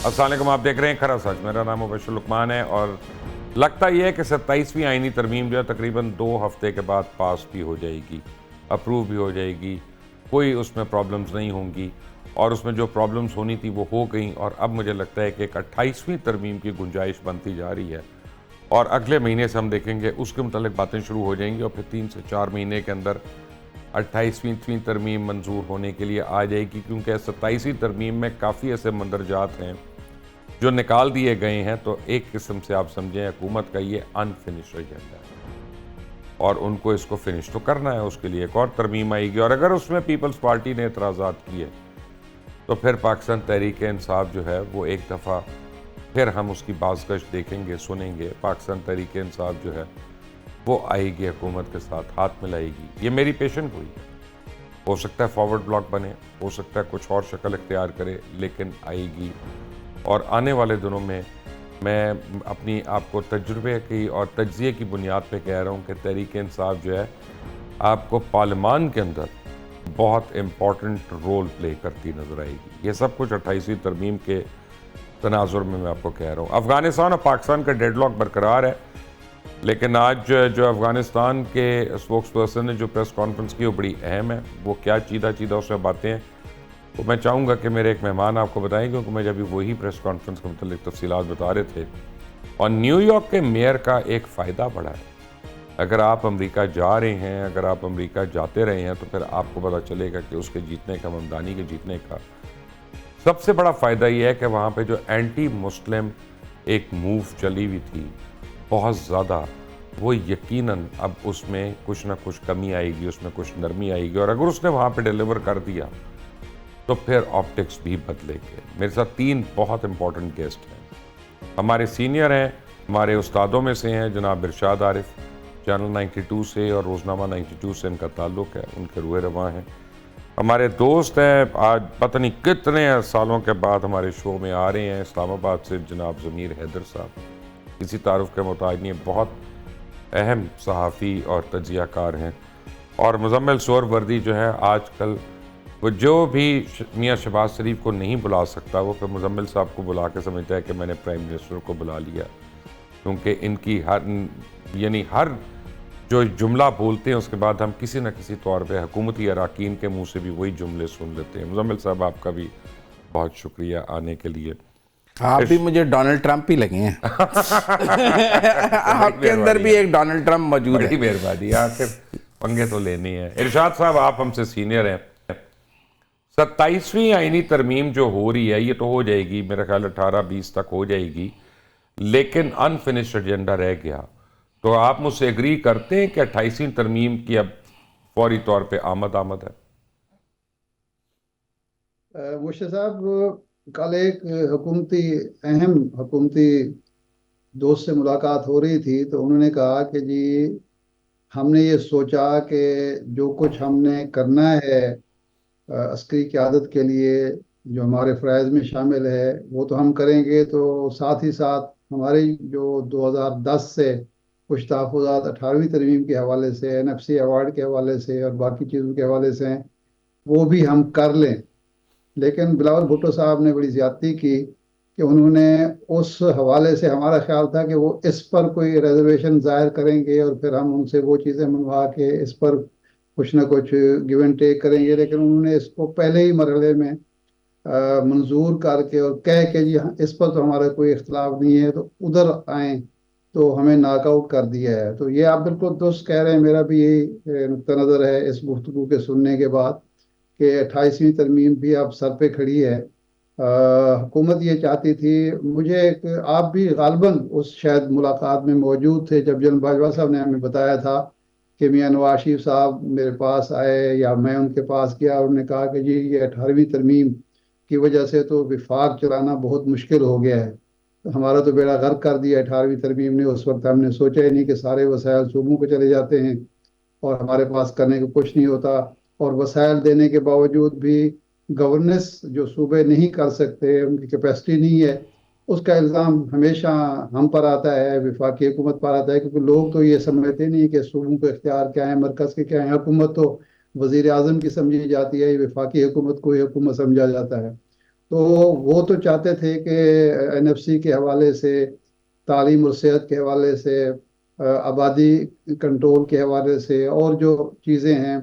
السلام علیکم، آپ دیکھ رہے ہیں کھرا سچ. میرا نام مبشر لقمان ہے اور لگتا یہ ہے کہ 27ویں آئینی ترمیم جو ہے تقریباً 2 ہفتے کے بعد پاس بھی ہو جائے گی، اپروو بھی ہو جائے گی. کوئی اس میں پرابلمز نہیں ہوں گی اور اس میں جو پرابلمز ہونی تھی وہ ہو گئیں. اور اب مجھے لگتا ہے کہ ایک 28ویں ترمیم کی گنجائش بنتی جا رہی ہے اور اگلے مہینے سے ہم دیکھیں گے اس کے متعلق باتیں شروع ہو جائیں گی اور پھر 3 سے 4 مہینے کے اندر 28ویں ترمیم منظور ہونے کے لیے آ جائے گی، کیونکہ 27ویں ترمیم میں کافی ایسے مندرجات ہیں جو نکال دیے گئے ہیں. تو ایک قسم سے آپ سمجھیں حکومت کا یہ انفنش ایجنڈا ہے اور ان کو اس کو فنش تو کرنا ہے. اس کے لیے ایک اور ترمیم آئے گی اور اگر اس میں پیپلز پارٹی نے اعتراضات کیے تو پھر پاکستان تحریک انصاف جو ہے وہ ایک دفعہ پھر ہم اس کی بازگشت دیکھیں گے، سنیں گے. پاکستان تحریک انصاف جو ہے وہ آئے گی حکومت کے ساتھ ہاتھ ملائے گی. یہ میری پیشن گوئی ہے. ہو سکتا ہے فارورڈ بلاک بنے، ہو سکتا ہے کچھ اور شکل اختیار کرے، لیکن آئے گی. اور آنے والے دنوں میں اپنی آپ کو تجربے کی اور تجزیے کی بنیاد پہ کہہ رہا ہوں کہ تحریک انصاف جو ہے آپ کو پارلیمان کے اندر بہت امپورٹنٹ رول پلے کرتی نظر آئے گی. یہ سب کچھ 28ویں ترمیم کے تناظر میں آپ کو کہہ رہا ہوں. افغانستان اور پاکستان کا ڈیڈ لاک برقرار ہے، لیکن آج جو افغانستان کے اسپوکس پرسن نے جو پریس کانفرنس کی وہ بڑی اہم ہے. وہ کیا چیدہ اس میں باتیں ہیں تو میں چاہوں گا کہ میرے ایک مہمان آپ کو بتائیں، کیونکہ مجھے ابھی وہی پریس کانفرنس کے متعلق تفصیلات بتا رہے تھے. اور نیو یارک کے میئر کا ایک فائدہ بڑا ہے. اگر آپ امریکہ جا رہے ہیں، اگر آپ امریکہ جاتے رہے ہیں تو پھر آپ کو پتہ چلے گا کہ اس کے جیتنے کا، ممدانی کے جیتنے کا سب سے بڑا فائدہ یہ ہے کہ وہاں پہ جو اینٹی مسلم ایک موو چلی ہوئی تھی بہت زیادہ، وہ یقیناً اب اس میں کچھ نہ کچھ کمی آئے گی، اس میں کچھ نرمی آئے گی. اور اگر اس نے وہاں پہ ڈیلیور کر دیا تو پھر آپٹکس بھی بدلے گے. میرے ساتھ 3 بہت امپورٹنٹ گیسٹ ہیں. ہمارے سینئر ہیں، ہمارے استادوں میں سے ہیں جناب ارشاد عارف، چینل 92 سے اور روزنامہ 92 سے ان کا تعلق ہے، ان کے روح رواں ہیں. ہمارے دوست ہیں، آج پتہ نہیں کتنے سالوں کے بعد ہمارے شو میں آ رہے ہیں، اسلام آباد سے جناب ضمیر حیدر صاحب. کسی تعارف کے محتاج نہیں، بہت اہم صحافی اور تجزیہ کار ہیں. اور مزمل سور وردی جو ہے آج کل وہ جو بھی میاں شہباز شریف کو نہیں بلا سکتا وہ پھر مزمل صاحب کو بلا کے سمجھتا ہے کہ میں نے پرائم منسٹر کو بلا لیا، کیونکہ ان کی ہر جو جملہ بولتے ہیں اس کے بعد ہم کسی نہ کسی طور پہ حکومتی اراکین کے منہ سے بھی وہی جملے سن لیتے ہیں. مزمل صاحب آپ کا بھی بہت شکریہ آنے کے لیے. آپ بھی مجھے ڈونلڈ ٹرمپ ہی لگے ہیں. آپ کے اندر بھی ایک ڈونلڈ ٹرمپ موجود ہے. بڑی مہربانی، آخر پنگے تو لینے ہیں. ارشاد صاحب آپ ہم سے سینئر ہیں. 27ویں آئینی ترمیم جو ہو رہی ہے یہ تو ہو جائے گی، میرا خیال 18-20 تک ہو جائے گی، لیکن انفنشڈ ایجنڈا رہ گیا. تو آپ مجھ سے ایگری کرتے ہیں کہ 28ویں ترمیم کی اب فوری طور پہ آمد ہے؟ مشرف صاحب، کل ایک اہم حکومتی دوست سے ملاقات ہو رہی تھی تو انہوں نے کہا کہ جی ہم نے یہ سوچا کہ جو کچھ ہم نے کرنا ہے عسکری قیادت کے لیے جو ہمارے فرائض میں شامل ہے وہ تو ہم کریں گے، تو ساتھ ہی ساتھ ہماری جو 2010 سے کچھ تحفظات 18ویں ترمیم کے حوالے سے، NFC ایوارڈ کے حوالے سے اور باقی چیزوں کے حوالے سے ہیں وہ بھی ہم کر لیں. لیکن بلاول بھٹو صاحب نے بڑی زیادتی کی کہ انہوں نے اس حوالے سے، ہمارا خیال تھا کہ وہ اس پر کوئی ریزرویشن ظاہر کریں گے اور پھر ہم ان سے وہ چیزیں منوا کے اس پر کچھ نہ کچھ گیو اینڈ ٹیک کریں گے، لیکن انہوں نے اس کو پہلے ہی مرحلے میں منظور کر کے اور کہہ کہ جی اس پر تو ہمارا کوئی اختلاف نہیں ہے تو ادھر آئیں، تو ہمیں ناک آؤٹ کر دیا ہے. تو یہ آپ بالکل درست کہہ رہے ہیں، میرا بھی یہی نقطہ نظر ہے اس گفتگو کے سننے کے بعد کہ 28ویں ترمیم بھی اب سر پہ کھڑی ہے. حکومت یہ چاہتی تھی، آپ بھی غالباً اس شاید ملاقات میں موجود تھے جب جنرل باجوہ صاحب نے ہمیں بتایا تھا کہ میاں نواز شریف صاحب میرے پاس آئے یا میں ان کے پاس گیا اور انہوں نے کہا کہ جی یہ 18ویں ترمیم کی وجہ سے تو وفاق چلانا بہت مشکل ہو گیا ہے، ہمارا تو بیڑا غرق کر دیا 18ویں ترمیم نے. اس وقت ہم نے سوچا ہی نہیں کہ سارے وسائل صوبوں کو چلے جاتے ہیں اور ہمارے پاس کرنے کو کچھ نہیں ہوتا، اور وسائل دینے کے باوجود بھی گورننس جو صوبے نہیں کر سکتے، ان کی کیپیسٹی نہیں ہے. اس کا الزام ہمیشہ ہم پر آتا ہے، وفاقی حکومت پر آتا ہے، کیونکہ لوگ تو یہ سمجھتے نہیں کہ صوبوں کے اختیار کیا ہیں، مرکز کے کیا ہیں. حکومت تو وزیر اعظم کی سمجھی جاتی ہے، وفاقی حکومت کو ہی حکومت سمجھا جاتا ہے. تو وہ تو چاہتے تھے کہ NFC کے حوالے سے، تعلیم اور صحت کے حوالے سے، آبادی کنٹرول کے حوالے سے، اور جو چیزیں ہیں،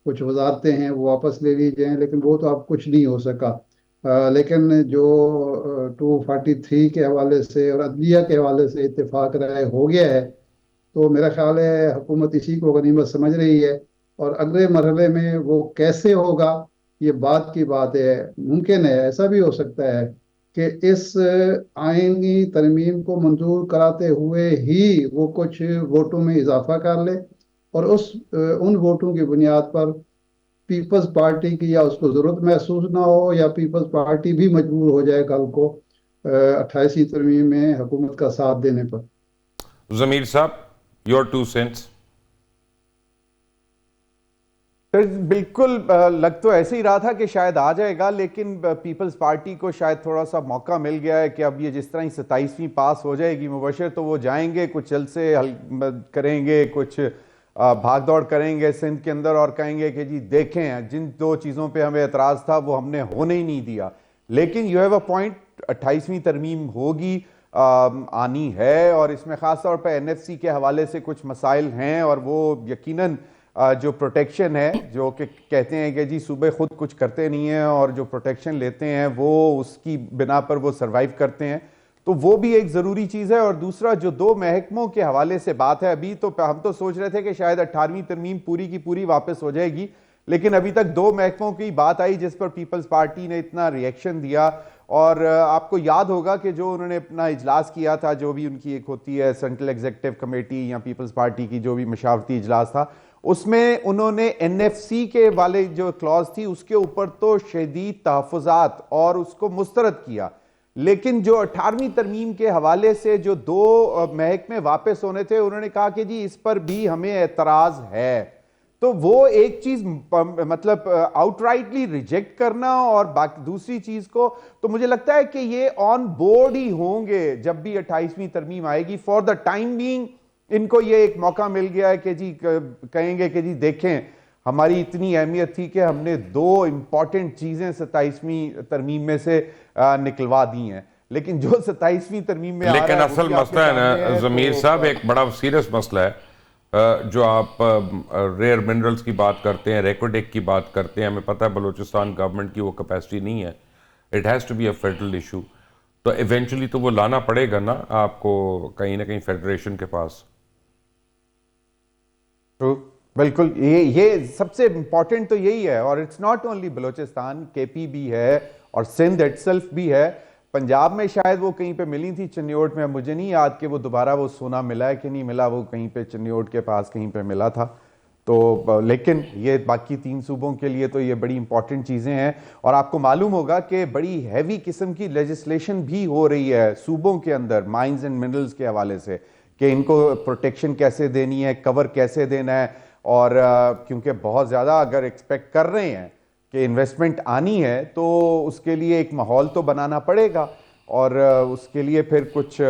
کچھ وزارتیں ہیں وہ واپس لے لی جائیں، لیکن وہ تو اب کچھ نہیں ہو سکا۔ لیکن جو 243 کے حوالے سے اور عدلیہ کے حوالے سے اتفاق رائے ہو گیا ہے، تو میرا خیال ہے حکومت اسی کو غنیمت سمجھ رہی ہے، اور اگلے مرحلے میں وہ کیسے ہوگا یہ بات کی بات ہے۔ ممکن ہے، ایسا بھی ہو سکتا ہے کہ اس آئینی ترمیم کو منظور کراتے ہوئے ہی وہ کچھ ووٹوں میں اضافہ کر لے، اور ان ووٹوں کی بنیاد پر پیپلز پارٹی کی یا اس کو ضرورت محسوس نہ ہو، یا پیپلز پارٹی بھی مجبور ہو جائے کل کو 28ویں ترمیم میں حکومت کا ساتھ دینے پر۔ ضمیر صاحب، یور 2 cents۔ بالکل لگ تو ایسے ہی رہا تھا کہ شاید آ جائے گا، لیکن پیپلز پارٹی کو شاید تھوڑا سا موقع مل گیا ہے کہ اب یہ جس طرح ہی 27ویں پاس ہو جائے گی مبشر، تو وہ جائیں گے، کچھ جلسے کریں گے، کچھ بھاگ دوڑ کریں گے سندھ کے اندر، اور کہیں گے کہ جی دیکھیں جن 2 چیزوں پہ ہمیں اعتراض تھا وہ ہم نے ہونے ہی نہیں دیا۔ لیکن یو ہیو اے پوائنٹ، 28ویں ترمیم ہوگی، آنی ہے، اور اس میں خاص طور پہ NFC کے حوالے سے کچھ مسائل ہیں، اور وہ یقیناً جو پروٹیکشن ہے، جو کہ کہتے ہیں کہ جی صوبے خود کچھ کرتے نہیں ہیں اور جو پروٹیکشن لیتے ہیں وہ اس کی بنا پر وہ سروائیو کرتے ہیں، تو وہ بھی ایک ضروری چیز ہے۔ اور دوسرا جو 2 محکموں کے حوالے سے بات ہے، ابھی تو ہم تو سوچ رہے تھے کہ شاید 18ویں ترمیم پوری کی پوری واپس ہو جائے گی، لیکن ابھی تک 2 محکموں کی بات آئی جس پر پیپلز پارٹی نے اتنا ریئیکشن دیا۔ اور آپ کو یاد ہوگا کہ جو انہوں نے اپنا اجلاس کیا تھا، جو بھی ان کی ایک ہوتی ہے سینٹرل ایگزیکٹو کمیٹی یا پیپلز پارٹی کی جو بھی مشاورتی اجلاس تھا، اس میں انہوں نے NFC کے والے جو کلاز تھی اس کے اوپر تو شدید تحفظات اور اس کو مسترد کیا، لیکن جو 18ویں ترمیم کے حوالے سے جو 2 محکمے واپس ہونے تھے، انہوں نے کہا کہ جی اس پر بھی ہمیں اعتراض ہے۔ تو وہ ایک چیز مطلب آؤٹ رائٹلی ریجیکٹ کرنا، اور دوسری چیز کو تو مجھے لگتا ہے کہ یہ آن بورڈ ہی ہوں گے جب بھی 28ویں ترمیم آئے گی۔ For the time being in کو یہ ایک موقع مل گیا ہے کہ جی کہیں گے کہ جی دیکھیں ہماری اتنی اہمیت تھی کہ ہم نے 2 امپورٹنٹ چیزیں 27ویں ترمیم میں سے نکلوا دی ہیں، لیکن جو 27ویں ترمیم میں لیکن اصل مسئلہ ہے نا ضمیر صاحب، ایک بڑا سیریس مسئلہ ہے، جو آپ ریئر منرلز کی بات کرتے ہیں، ریکوڈک کی بات کرتے ہیں، ہمیں پتہ ہے بلوچستان گورنمنٹ کی وہ کیپیسٹی نہیں ہے، it has to be a federal issue, تو ایونچولی تو وہ لانا پڑے گا نا آپ کو کہیں نہ کہیں فیڈریشن کے پاس۔ بالکل، یہ سب سے امپورٹنٹ تو یہی ہے، اور it's not only Balochistan, KP بھی ہے اور سندھ اٹ سیلف بھی ہے۔ پنجاب میں شاید وہ کہیں پہ ملی تھی چنیوٹ میں، مجھے نہیں یاد کہ وہ دوبارہ وہ سونا ملا ہے کہ نہیں ملا، وہ کہیں پہ چنیوٹ کے پاس کہیں پہ ملا تھا، تو لیکن یہ باقی 3 صوبوں کے لیے تو یہ بڑی امپورٹنٹ چیزیں ہیں۔ اور آپ کو معلوم ہوگا کہ بڑی ہیوی قسم کی لیجسلیشن بھی ہو رہی ہے صوبوں کے اندر مائنز اینڈ منرلز کے حوالے سے، کہ ان کو پروٹیکشن کیسے دینی ہے، کور کیسے دینا ہے، اور کیونکہ بہت زیادہ اگر ایکسپیکٹ کر رہے ہیں کہ انویسٹمنٹ آنی ہے تو اس کے لیے ایک ماحول تو بنانا پڑے گا، اور اس کے لیے پھر کچھ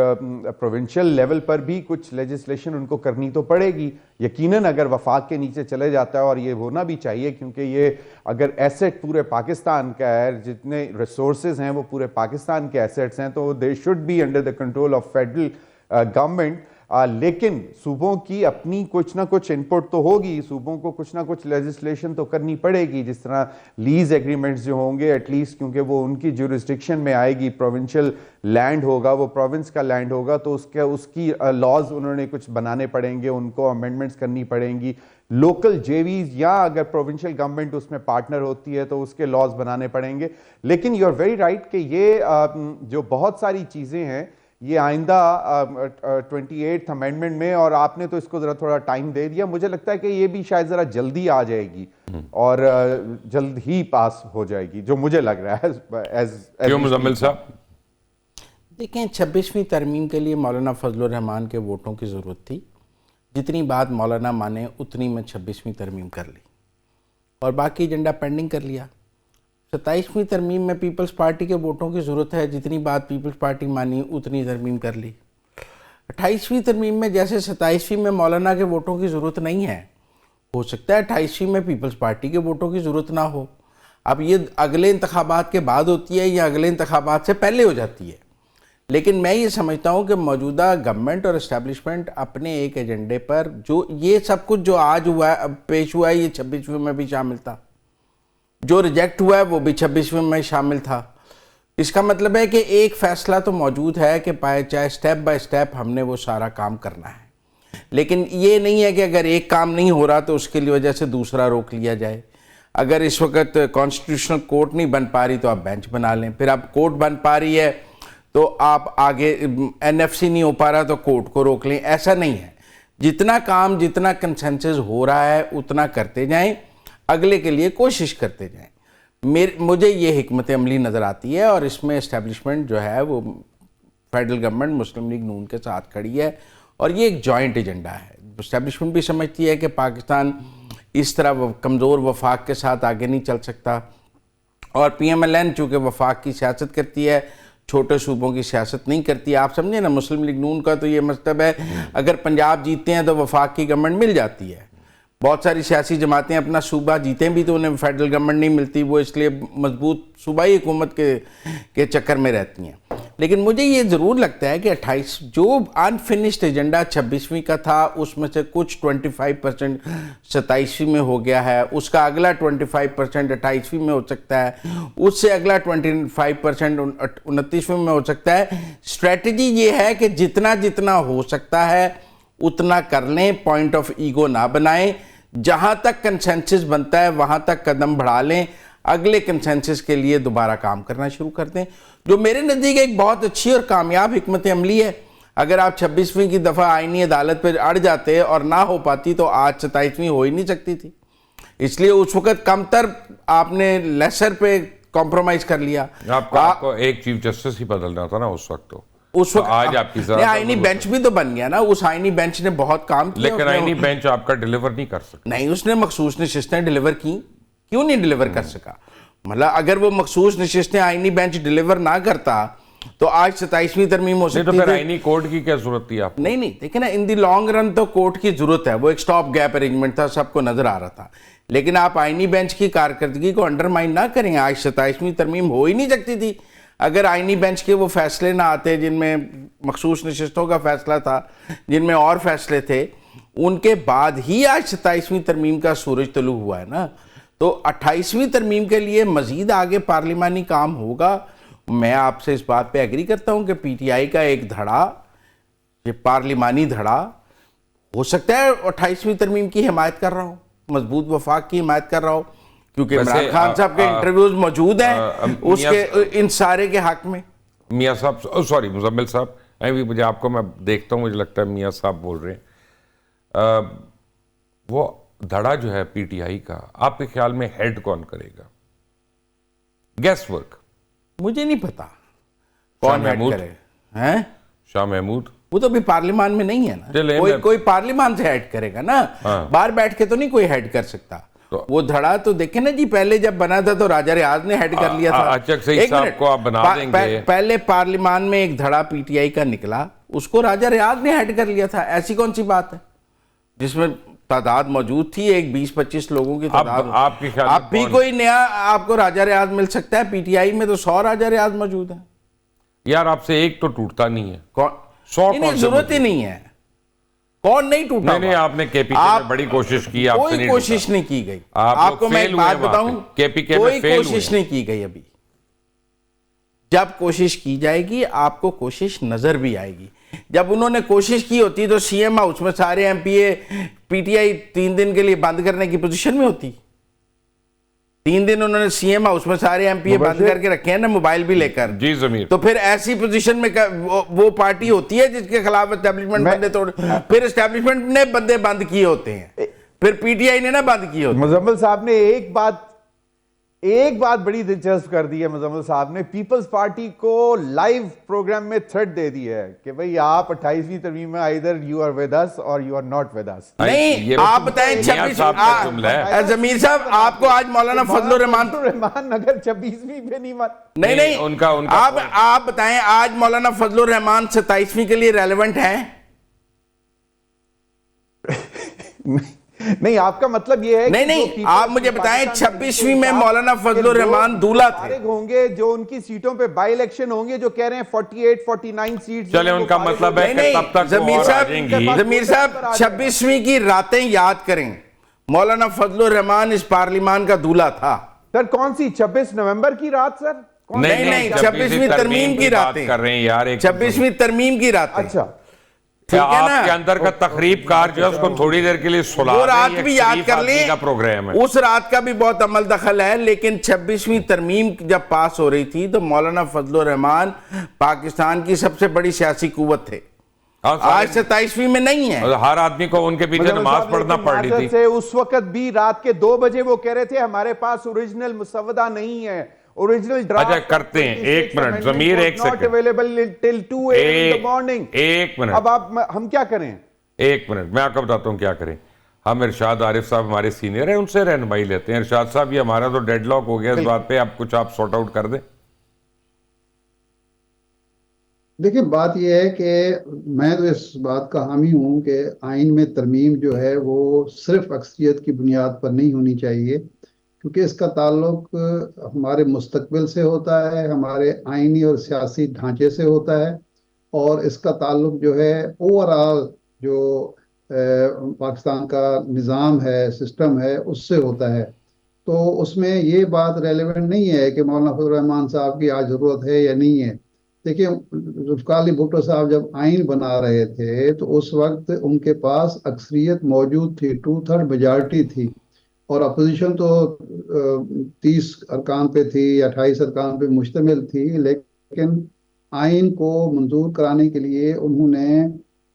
پروونشل لیول پر بھی کچھ لیجسلیشن ان کو کرنی تو پڑے گی، یقیناً اگر وفاق کے نیچے چلے جاتا ہے، اور یہ ہونا بھی چاہیے کیونکہ یہ اگر ایسٹ پورے پاکستان کا ہے، جتنے ریسورسز ہیں وہ پورے پاکستان کے ایسٹس ہیں، تو they should be under the control of federal government. لیکن صوبوں کی اپنی کچھ نہ کچھ انپٹ تو ہوگی، صوبوں کو کچھ نہ کچھ لیجسلیشن تو کرنی پڑے گی، جس طرح لیز ایگریمنٹس جو ہوں گے ایٹ لیسٹ، کیونکہ وہ ان کی جورسڈکشن میں آئے گی، پروونشل لینڈ ہوگا، وہ پروونس کا لینڈ ہوگا، تو اس کی لاز انہوں نے کچھ بنانے پڑیں گے، ان کو امینڈمنٹس کرنی پڑیں گی، لوکل JVs یا اگر پروونشل گورنمنٹ اس میں پارٹنر ہوتی ہے تو اس کے لاز بنانے پڑیں گے۔ لیکن یو آر ویری رائٹ کہ یہ جو بہت ساری چیزیں ہیں یہ آئندہ 28th امینڈمنٹ میں، اور آپ نے تو اس کو ذرا تھوڑا ٹائم دے دیا، مجھے لگتا ہے کہ یہ بھی شاید ذرا جلدی آ جائے گی اور جلد ہی پاس ہو جائے گی، جو مجھے لگ رہا ہے۔ کیوں مزمل صاحب؟ دیکھیں 26ویں ترمیم کے لیے مولانا فضل الرحمان کے ووٹوں کی ضرورت تھی، جتنی بات مولانا مانے اتنی میں 26ویں ترمیم کر لی اور باقی ایجنڈا پینڈنگ کر لیا۔ 27ویں ترمیم میں پیپلز پارٹی کے ووٹوں کی ضرورت ہے، جتنی بات پیپلز پارٹی مانی اتنی ترمیم کر لی۔ 28ویں ترمیم میں جیسے 27ویں میں مولانا کے ووٹوں کی ضرورت نہیں ہے، ہو سکتا ہے 28ویں میں پیپلز پارٹی کے ووٹوں کی ضرورت نہ ہو۔ اب یہ اگلے انتخابات کے بعد ہوتی ہے یا اگلے انتخابات سے پہلے ہو جاتی ہے، لیکن میں یہ سمجھتا ہوں کہ موجودہ گورنمنٹ اور اسٹیبلشمنٹ اپنے ایک ایجنڈے پر جو یہ سب کچھ جو آج ہوا ہے پیش ہوا ہے، یہ 26ویں میں بھی شامل تھا، جو ریجیکٹ ہوا ہے وہ بھی 26ویں میں شامل تھا. اس کا مطلب ہے کہ ایک فیصلہ تو موجود ہے کہ چاہے سٹیپ بائی سٹیپ ہم نے وہ سارا کام کرنا ہے، لیکن یہ نہیں ہے کہ اگر ایک کام نہیں ہو رہا تو اس کے وجہ سے دوسرا روک لیا جائے. اگر اس وقت کانسٹیٹیوشنل کورٹ نہیں بن پا رہی تو آپ بینچ بنا لیں، پھر اب کورٹ بن پا رہی ہے تو آپ آگے NFC نہیں ہو پا رہا تو کورٹ کو روک لیں. ایسا نہیں ہے، جتنا کام جتنا کنسنسس ہو رہا ہے اتنا کرتے جائیں، اگلے کے لیے کوشش کرتے جائیں. مجھے یہ حکمت عملی نظر آتی ہے اور اس میں اسٹیبلشمنٹ جو ہے وہ فیڈرل گورنمنٹ مسلم لیگ نون کے ساتھ کھڑی ہے اور یہ ایک جوائنٹ ایجنڈا ہے. اسٹیبلشمنٹ بھی سمجھتی ہے کہ پاکستان اس طرح کمزور وفاق کے ساتھ آگے نہیں چل سکتا، اور PMLN چونکہ وفاق کی سیاست کرتی ہے، چھوٹے صوبوں کی سیاست نہیں کرتی. آپ سمجھیں نا، مسلم لیگ نون کا تو یہ مطلب ہے اگر پنجاب جیتتے ہیں تو وفاق کی گورنمنٹ مل جاتی ہے. بہت ساری سیاسی جماعتیں اپنا صوبہ جیتیں بھی تو انہیں فیڈرل گورنمنٹ نہیں ملتی، وہ اس لیے مضبوط صوبائی حکومت کے چکر میں رہتی ہیں. لیکن مجھے یہ ضرور لگتا ہے کہ 28 جو انفنشڈ ایجنڈا 26ویں کا تھا اس میں سے کچھ 25% 27ویں میں ہو گیا ہے، اس کا اگلا 25% 28ویں میں ہو سکتا ہے، اس سے اگلا 25% 29ویں میں ہو سکتا ہے. اسٹریٹجی یہ ہے کہ جتنا ہو سکتا ہے اتنا کر لیں، پوائنٹ آف ایگو نہ بنائیں، جہاں تک کنسنسس بنتا ہے وہاں تک قدم بڑھا لیں، اگلے کنسنسس کے لیے دوبارہ کام کرنا شروع کر دیں، جو میرے نزدیک ایک بہت اچھی اور کامیاب حکمت عملی ہے. اگر آپ 26ویں کی دفعہ آئینی عدالت پہ اڑ جاتے اور نہ ہو پاتی تو آج 27ویں ہو ہی نہیں سکتی تھی. اس لیے اس وقت کم تر آپ نے لیسر پہ کمپرومائز کر لیا. آپ کو ایک چیف جسٹس ہی بدلنا تھا نا اس وقت، تو اس وقت آج آپ کی آئینی بینچ بھی تو بن گیا نا. اس آئینی بینچ نے بہت کام کیا، لیکن آئینی بینچ آپ کا ڈیلیور نہیں کر سکتا. نہیں، اس نے مخصوص نشستیں ڈیلیور کی، کیوں نہیں ڈیلیور کر سکا؟ مطلب اگر وہ مخصوص نشستیں آئینی بینچ ڈیلیور نہ کرتا تو آج 27ویں ترمیم ہو سکتی تو پھر آئینی کورٹ کی کیا ضرورت تھی آپ؟ نہیں دیکھیں نا، ان دی لانگ رن تو کورٹ کی ضرورت ہے، وہ ایک سٹاپ گیپ ارینجمنٹ تھا، سب کو نظر آ رہا تھا. لیکن آپ آئینی بینچ کی کارکردگی کو انڈرمائن نہ کریں. آج 27ویں ترمیم ہو ہی نہیں سکتی تھی اگر آئینی بینچ کے وہ فیصلے نہ آتے جن میں مخصوص نشستوں کا فیصلہ تھا، جن میں اور فیصلے تھے. ان کے بعد ہی آج 27ویں ترمیم کا سورج طلوع ہوا ہے نا. تو 28ویں ترمیم کے لیے مزید آگے پارلیمانی کام ہوگا. میں آپ سے اس بات پہ ایگری کرتا ہوں کہ PTI کا ایک دھڑا، یہ پارلیمانی دھڑا ہو سکتا ہے 28ویں ترمیم کی حمایت کر رہا ہوں، مضبوط وفاق کی حمایت کر رہا ہوں، کیونکہ عمران خان صاحب کے انٹرویوز موجود ہیں اس کے ان سارے کے حق میں. میاں صاحب سوری مزمل صاحب، مجھے آپ کو میں دیکھتا ہوں، مجھے لگتا ہے میاں صاحب بول رہے ہیں. وہ دھڑا جو ہے PTI کا، آپ کے خیال میں ہیڈ کون کرے گا؟ Guess work. مجھے نہیں پتا کون ہیڈ کرے. شاہ محمود وہ تو بھی پارلیمان میں نہیں ہے نا، کوئی پارلیمان سے ہیڈ کرے گا نا، باہر بیٹھ کے تو نہیں کوئی ہیڈ کر سکتا. وہ دھڑا تو دیکھیں نا جی، پہلے جب بنا تھا تو راجہ ریاض نے ہیڈ کر لیا تھا. پہلے پارلیمان میں ایک دھڑا PTI کا نکلا، اس کو راجہ ریاض نے ہیڈ کر لیا تھا. ایسی کون سی بات ہے جس میں تعداد موجود تھی ایک 20-25 لوگوں کی تعداد؟ آپ کی خیال اب بھی کوئی نیا آپ کو راجہ ریاض مل سکتا ہے؟ PTI میں تو 100 راجہ ریاض موجود ہیں. یار آپ سے ایک تو ٹوٹتا نہیں ہے. 100 ضرورت ہی نہیں ہے. کون نہیں ٹوٹا؟ نہیں، آپ نے KPK میں بڑی کوشش کی، کوئی کوشش نہیں کی گئی. آپ کو میں ایک بات بتاؤں، کوئی کوشش نہیں کی گئی. ابھی جب کوشش کی جائے گی آپ کو کوشش نظر بھی آئے گی. جب انہوں نے کوشش کی ہوتی تو CM ہاؤس میں سارے MPA PTI 3 دن کے لیے بند کرنے کی پوزیشن میں ہوتی. 3 دن انہوں نے CM ہاؤس میں سارے MPA بند کر کے رکھے ہیں نا، موبائل بھی لے کر. جی ضمیر. تو پھر ایسی پوزیشن میں وہ پارٹی ہوتی ہے جس کے خلاف اسٹیبلشمنٹ بندے توڑ، پھر اسٹیبلشمنٹ نے بندے بند کیے ہوتے ہیں، پھر PTI نے نہ بند کیے ہوتے ہیں. مزمل صاحب نے ایک بات بڑی دلچسپ کر دی ہے. مزمل صاحب نے پیپلز پارٹی کو لائیو پروگرام میں تھریٹ دے دی ہے کہ بھئی آپ 28ویں ترمیم میں either you are with us or you are not with us. نہیں، آپ بتائیں 26 ضمیر صاحب، آپ کو آج مولانا فضل الرحمان اگر 26ویں پہ نہیں نہیں آپ بتائیں آج مولانا فضل الرحمان 27ویں کے لیے ریلیونٹ ہیں؟ نہیں آپ کا مطلب یہ ہے نہیں آپ مجھے بتائیں 26ویں میں مولانا فضل الرحمان دولہ تھے ہوں گے جو ان کی سیٹوں پہ بائی الیکشن ہوں گے جو کہہ رہے ہیں 48 49 سیٹس چلے ان کا مطلب ہے کہ تب تک ضمیر صاحب 26ویں کی راتیں یاد کریں، مولانا فضل الرحمان اس پارلیمان کا دولہ تھا سر. کون سی 26 نومبر کی رات سر؟ نہیں 26ویں ترمیم کی راتیں کر رہے ہیں یار. 26ویں ترمیم کی راتیں. اچھا آپ کے اندر کا تقریب کار جو ہے اس کو تھوڑی دیر کے لیے سلا دیں. وہ رات بھی یاد کر لیں، کا پروگرام ہے، اس رات کا بھی بہت عمل دخل ہے. لیکن 26ویں ترمیم جب پاس ہو رہی تھی تو مولانا فضل الرحمان پاکستان کی سب سے بڑی سیاسی قوت تھے. آج 27ویں میں نہیں ہے. ہر آدمی کو ان کے پیچھے نماز پڑھنا پڑ رہی تھی. اس وقت بھی رات کے 2 بجے وہ کہہ رہے تھے ہمارے پاس اوریجنل مسودہ نہیں ہے، اوریجنل ڈرافٹ. اچھا کرتے ہیں، ایک منٹ ضمیر، ایک سیکنڈ، ایک منٹ. اب آپ ہم کیا کریں؟ ایک منٹ میں آپ کو بتاتا ہوں کیا کریں. ہم ارشاد عارف صاحب ہمارے سینئر ہیں، ان سے رہنمائی لیتے ہیں. ارشاد صاحب یہ ہمارا تو ڈیڈ لاک ہو گیا اس بات پہ، اب کچھ آپ سارٹ آؤٹ کر دیں. دیکھیں بات یہ ہے کہ میں تو اس بات کا حامی ہوں کہ آئین میں ترمیم جو ہے وہ صرف اکثریت کی بنیاد پر نہیں ہونی چاہیے، کیونکہ اس کا تعلق ہمارے مستقبل سے ہوتا ہے، ہمارے آئینی اور سیاسی ڈھانچے سے ہوتا ہے، اور اس کا تعلق جو ہے اوور آل جو پاکستان کا نظام ہے، سسٹم ہے، اس سے ہوتا ہے. تو اس میں یہ بات ریلیونٹ نہیں ہے کہ مولانا فضل الرحمان صاحب کی آج ضرورت ہے یا نہیں ہے. دیکھیں ذوالفقار علی بھٹو صاحب جب آئین بنا رہے تھے تو اس وقت ان کے پاس اکثریت موجود تھی، 2/3 میجارٹی تھی، اور اپوزیشن تو 30 ارکان پہ تھی، 28 ارکان پہ مشتمل تھی. لیکن آئین کو منظور کرانے کے لیے انہوں نے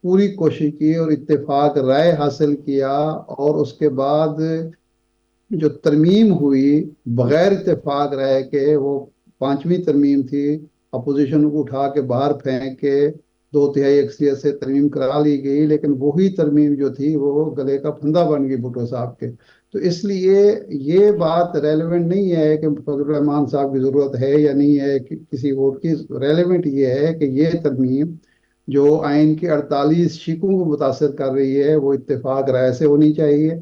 پوری کوشش کی اور اتفاق رائے حاصل کیا، اور اس کے بعد جو ترمیم ہوئی بغیر اتفاق رائے کے، وہ 5ویں ترمیم تھی. اپوزیشن کو اٹھا کے باہر پھینک کے 2/3 اکثریت سے ترمیم کرا لی گئی، لیکن وہی ترمیم جو تھی وہ گلے کا پھندا بن گئی بھٹو صاحب کے. تو اس لیے یہ بات ریلیونٹ نہیں ہے کہ فضل الرحمان صاحب کی ضرورت ہے یا نہیں ہے کسی ووٹ کی. ریلیونٹ یہ ہے کہ یہ ترمیم جو آئین کے 48 شقوں کو متاثر کر رہی ہے وہ اتفاق رائے سے ہونی چاہیے،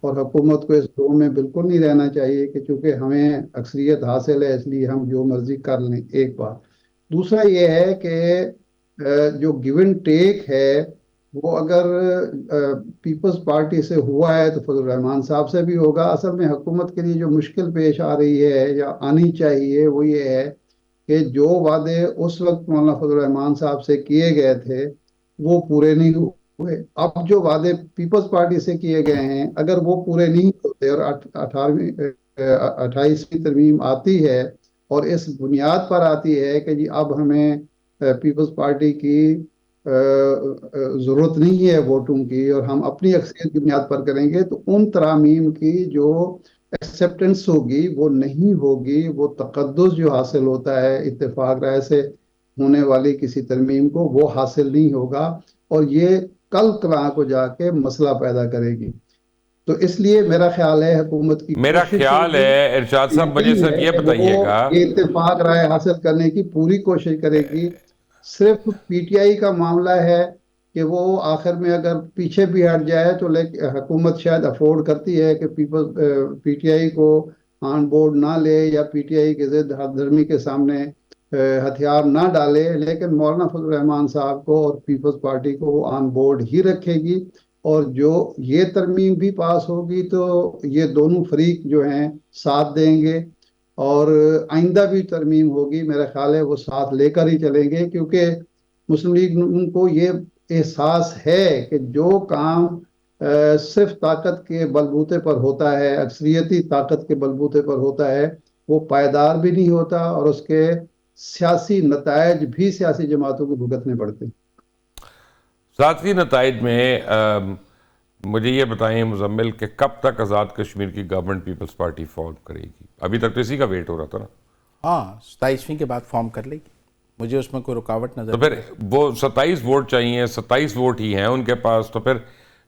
اور حکومت کو اس دو میں بالکل نہیں رہنا چاہیے کہ چونکہ ہمیں اکثریت حاصل ہے اس لیے ہم جو مرضی کر لیں. ایک بات. دوسرا یہ ہے کہ جو گیو اینڈ ٹیک ہے وہ اگر پیپلز پارٹی سے ہوا ہے تو فضل الرحمان صاحب سے بھی ہوگا. اصل میں حکومت کے لیے جو مشکل پیش آ رہی ہے یا آنی چاہیے وہ یہ ہے کہ جو وعدے اس وقت مولانا فضل الرحمان صاحب سے کیے گئے تھے وہ پورے نہیں ہوئے. اب جو وعدے پیپلز پارٹی سے کیے گئے ہیں اگر وہ پورے نہیں ہوتے اور 28ویں ترمیم آتی ہے اور اس بنیاد پر آتی ہے کہ جی اب ہمیں پیپلز پارٹی کی ضرورت نہیں ہے ووٹوں کی اور ہم اپنی اکثریت کی بنیاد پر کریں گے، تو ان ترامیم کی جو ایکسیپٹنس ہوگی وہ نہیں ہوگی. وہ تقدس جو حاصل ہوتا ہے اتفاق رائے سے ہونے والی کسی ترمیم کو وہ حاصل نہیں ہوگا، اور یہ کل کلاں کو جا کے مسئلہ پیدا کرے گی. تو اس لیے میرا خیال ہے حکومت کی میرا خیال ہے ارشاد صاحب مجھے صرف یہ بتائیے گا، یہ اتفاق رائے حاصل کرنے کی پوری کوشش کرے گی. صرف پی ٹی آئی کا معاملہ ہے کہ وہ آخر میں اگر پیچھے بھی ہٹ جائے تو حکومت شاید افورڈ کرتی ہے کہ پی ٹی آئی کو آن بورڈ نہ لے یا پی ٹی آئی کے ضد ہر دھرمی کے سامنے ہتھیار نہ ڈالے، لیکن مولانا فضل الرحمان صاحب کو اور پیپلز پارٹی کو وہ آن بورڈ ہی رکھے گی. اور جو یہ ترمیم بھی پاس ہوگی تو یہ دونوں فریق جو ہیں ساتھ دیں گے، اور آئندہ بھی ترمیم ہوگی میرا خیال ہے وہ ساتھ لے کر ہی چلیں گے، کیونکہ مسلم لیگ کو یہ احساس ہے کہ جو کام صرف طاقت کے بلبوتے پر ہوتا ہے، اکثریتی طاقت کے بلبوتے پر ہوتا ہے، وہ پائیدار بھی نہیں ہوتا اور اس کے سیاسی نتائج بھی سیاسی جماعتوں کو بھگتنے پڑتے ہیں. ذاتی نتائج میں مجھے یہ بتائیں مزمل کہ کب تک آزاد کشمیر کی گورنمنٹ پیپلز پارٹی فارم کرے گی؟ ابھی تک تو اسی کا ویٹ ہو رہا تھا نا. ہاں 27ویں کے بعد فارم کر لے گی، مجھے اس میں کوئی رکاوٹ نظر. تو پھر وہ 27 ووٹ چاہیے، 27 ووٹ ہی ہیں ان کے پاس، تو پھر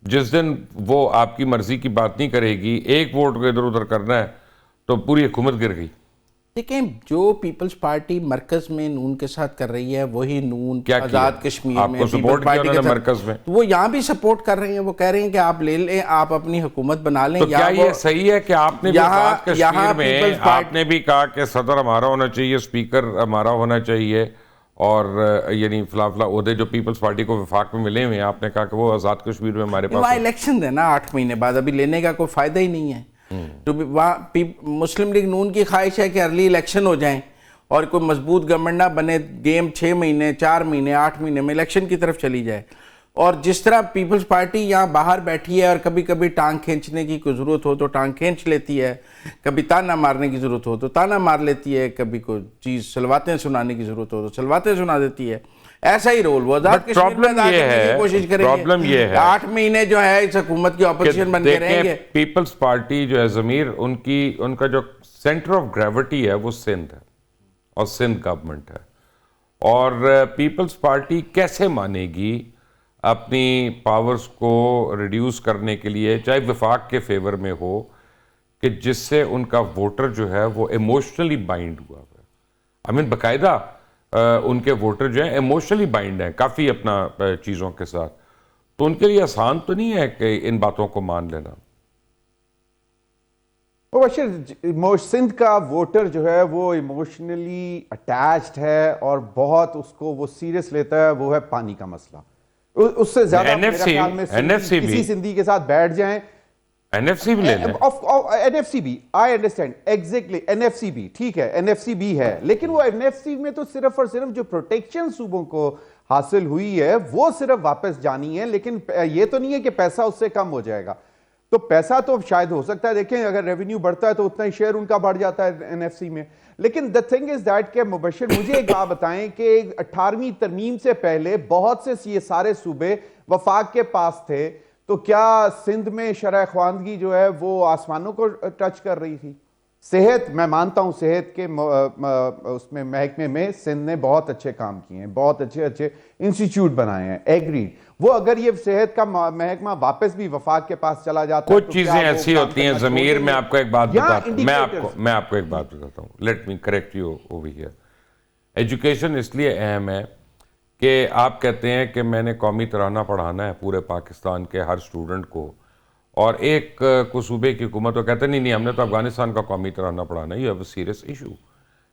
جس دن وہ آپ کی مرضی کی بات نہیں کرے گی، ایک ووٹ کو ادھر ادھر کرنا ہے تو پوری حکومت گر گئی. دیکھیں جو پیپلز پارٹی مرکز میں نون کے ساتھ کر رہی ہے وہی نون آزاد کشمیر میں سپورٹ کیا مرکز میں، وہ یہاں بھی سپورٹ کر رہے ہیں. وہ کہہ رہے ہیں کہ آپ لے لیں، آپ اپنی حکومت بنا لیں. تو کیا یہ صحیح ہے کہ آپ نے بھی آزاد کشمیر میں آپ نے بھی کہا کہ صدر ہمارا ہونا چاہیے، اسپیکر ہمارا ہونا چاہیے، اور یعنی فلاں عہدے جو پیپلز پارٹی کو وفاق میں ملے ہوئے ہیں، آپ نے کہا کہ وہ آزاد کشمیر میں ہمارے پاس وہاں الیکشن ہے نا 8 مہینے بعد، ابھی لینے کا کوئی فائدہ ہی نہیں ہے. تو وہاں مسلم لیگ نون کی خواہش ہے کہ ارلی الیکشن ہو جائیں اور کوئی مضبوط گورنمنٹ نہ بنے، گیم 6 مہینے 4 مہینے 8 مہینے میں الیکشن کی طرف چلی جائے. اور جس طرح پیپلز پارٹی یہاں باہر بیٹھی ہے اور کبھی کبھی ٹانگ کھینچنے کی کوئی ضرورت ہو تو ٹانگ کھینچ لیتی ہے، کبھی تانا مارنے کی ضرورت ہو تو تانا مار لیتی ہے، کبھی کوئی چیز سلواتیں سنانے کی ضرورت ہو تو سلواتیں سنا دیتی ہے. ایسا ہی رول وہ آزاد کشمیر میں ادا کرنے کی کوشش کریں گے. پرابلم یہ ہے 8 مہینے جو ہے اس حکومت کی اپوزیشن بن کے رہیں گے. پیپلز پارٹی جو ہے ضمیر ان کا جو سینٹر آف گریوٹی ہے وہ سندھ ہے اور سندھ گورنمنٹ ہے، اور پیپلز پارٹی کیسے مانے گی اپنی پاورز کو ریڈیوس کرنے کے لیے، چاہے وفاق کے فیور میں ہو، کہ جس سے ان کا ووٹر جو ہے وہ ایموشنلی بائنڈ ہوا ہے. آئی مین باقاعدہ ان کے ووٹر جو ہیں ایموشنلی بائنڈ ہیں کافی اپنا چیزوں کے ساتھ. تو ان کے لیے آسان تو نہیں ہے کہ ان باتوں کو مان لینا. مبشر، سندھ کا ووٹر جو ہے وہ ایموشنلی اٹیچڈ ہے اور بہت اس کو وہ سیریس لیتا ہے. وہ ہے پانی کا مسئلہ. اس سے زیادہ میرے خیال میں کسی سندھی کے ساتھ بیٹھ جائیں. این ایف سی بھی لے لیں. این ایف سی بھی I understand exactly, N F C بھی ٹھیک ہے، این ایف سی بھی ہے، لیکن وہ این ایف سی میں تو صرف اور صرف جو پروٹیکشن صوبوں کو حاصل ہوئی ہے وہ صرف واپس جانی ہے، لیکن یہ تو نہیں ہے کہ پیسہ اس سے کم ہو جائے گا. تو پیسہ تو شاید ہو سکتا ہے، دیکھیں اگر ریونیو بڑھتا ہے تو اتنا ہی شیئر ان کا بڑھ جاتا ہے این ایف سی میں. لیکن the thing is that کہ مبشر مجھے ایک بات بتائیں کہ 18ویں ترمیم سے پہلے بہت سے یہ سارے صوبے وفاق کے پاس تھے، تو کیا سندھ میں شرح خواندگی جو ہے وہ آسمانوں کو ٹچ کر رہی تھی؟ صحت، میں مانتا ہوں صحت کے اس میں محکمے میں سندھ نے بہت اچھے کام کیے ہیں، بہت اچھے انسٹیٹیوٹ بنائے ہیں، ایگریڈ. وہ اگر یہ صحت کا محکمہ واپس بھی وفاق کے پاس چلا جاتا ہے، کچھ چیزیں ایسی ہوتی ہیں ضمیر. میں آپ کو ایک بات بتاتا ہوں، let me correct you over here. Education اس لیے اہم ہے کہ آپ کہتے ہیں کہ میں نے قومی ترانہ پڑھانا ہے پورے پاکستان کے ہر اسٹوڈنٹ کو، اور ایک صوبے کی حکومت کو کہتے نہیں ہم نے تو افغانستان کا قومی ترانہ پڑھانا ہے. یہ اب سیریس ایشو.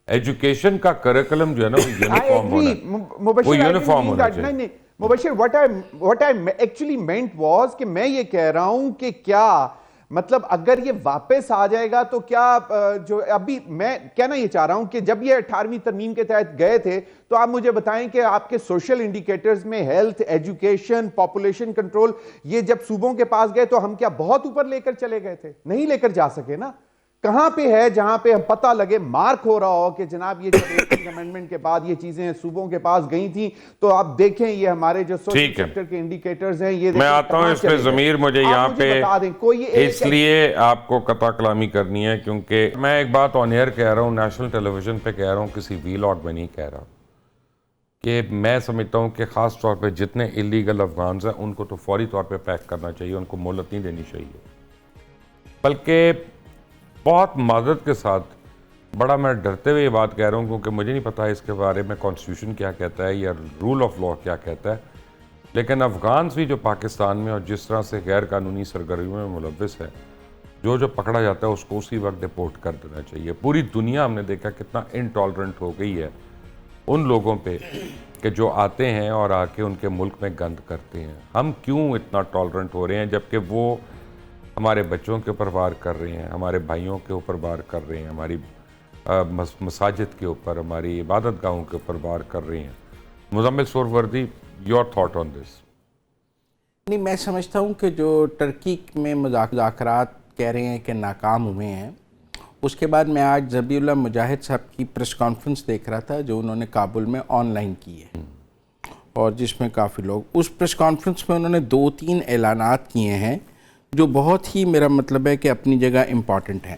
ایجوکیشن کا کریکولم جو ہے نا وہ یونیفارم ہونا چاہیے. مبشر what I actually meant was کہ میں یہ کہہ رہا ہوں کہ کیا مطلب اگر یہ واپس آ جائے گا تو کیا جو ابھی میں کہنا یہ چاہ رہا ہوں کہ جب یہ 18ویں ترمیم کے تحت گئے تھے تو آپ مجھے بتائیں کہ آپ کے سوشل انڈیکیٹرز میں ہیلتھ، ایجوکیشن، پاپولیشن کنٹرول، یہ جب صوبوں کے پاس گئے تو ہم کیا بہت اوپر لے کر چلے گئے تھے؟ نہیں لے کر جا سکے نا. کہاں پہ ہے جہاں پہ ہم پتہ لگے مارک ہو رہا ہو کہ جناب یہ جب امینڈمنٹ کے بعد یہ چیزیں صوبوں کے پاس گئی تھیں تو آپ دیکھیں یہ ہمارے جو سوشل سیکٹر کے انڈیکیٹرز ہیں. یہ میں آتا ہوں اس پہ ضمیر، مجھے یہاں پہ اس لیے آپ کو قطع کلامی کرنی ہے کیونکہ میں ایک بات آن ایئر کہہ رہا ہوں، نیشنل ٹیلی ویژن پہ کہہ رہا ہوں، کسی ویلاگ میں نہیں کہہ رہا، کہ میں سمجھتا ہوں کہ خاص طور پہ جتنے اللیگل افغانز ہیں ان کو تو فوری طور پہ پیک کرنا چاہیے، ان کو مہلت نہیں دینی چاہیے. بلکہ بہت معذرت کے ساتھ بڑا میں ڈرتے ہوئے یہ بات کہہ رہا ہوں کیونکہ مجھے نہیں پتا اس کے بارے میں کانسٹیٹیوشن کیا کہتا ہے یا رول آف لا کیا کہتا ہے، لیکن افغانز بھی جو پاکستان میں اور جس طرح سے غیر قانونی سرگرمیوں میں ملوث ہے، جو پکڑا جاتا ہے اس کو اسی وقت ڈیپورٹ کر دینا چاہیے. پوری دنیا ہم نے دیکھا کتنا انٹالرنٹ ہو گئی ہے ان لوگوں پہ کہ جو آتے ہیں اور آ کے ان کے ملک میں گند کرتے ہیں. ہم کیوں اتنا ٹالرنٹ ہو رہے ہیں جبکہ وہ ہمارے بچوں کے اوپر وار کر رہے ہیں، ہمارے بھائیوں کے اوپر وار کر رہے ہیں، ہماری مساجد کے اوپر، ہماری عبادت گاہوں کے اوپر وار کر رہے ہیں. مزمل سہروردی، یور تھاٹ آن دس؟ نہیں، میں سمجھتا ہوں کہ جو ٹرکی میں مذاکرات کہہ رہے ہیں کہ ناکام ہوئے ہیں، اس کے بعد میں آج ذبیح اللہ مجاہد صاحب کی پریس کانفرنس دیکھ رہا تھا جو انہوں نے کابل میں آن لائن کی ہے، اور جس میں کافی لوگ اس پریس کانفرنس میں انہوں نے 2-3 اعلانات کیے ہیں جو بہت ہی میرا مطلب ہے کہ اپنی جگہ امپورٹنٹ ہیں.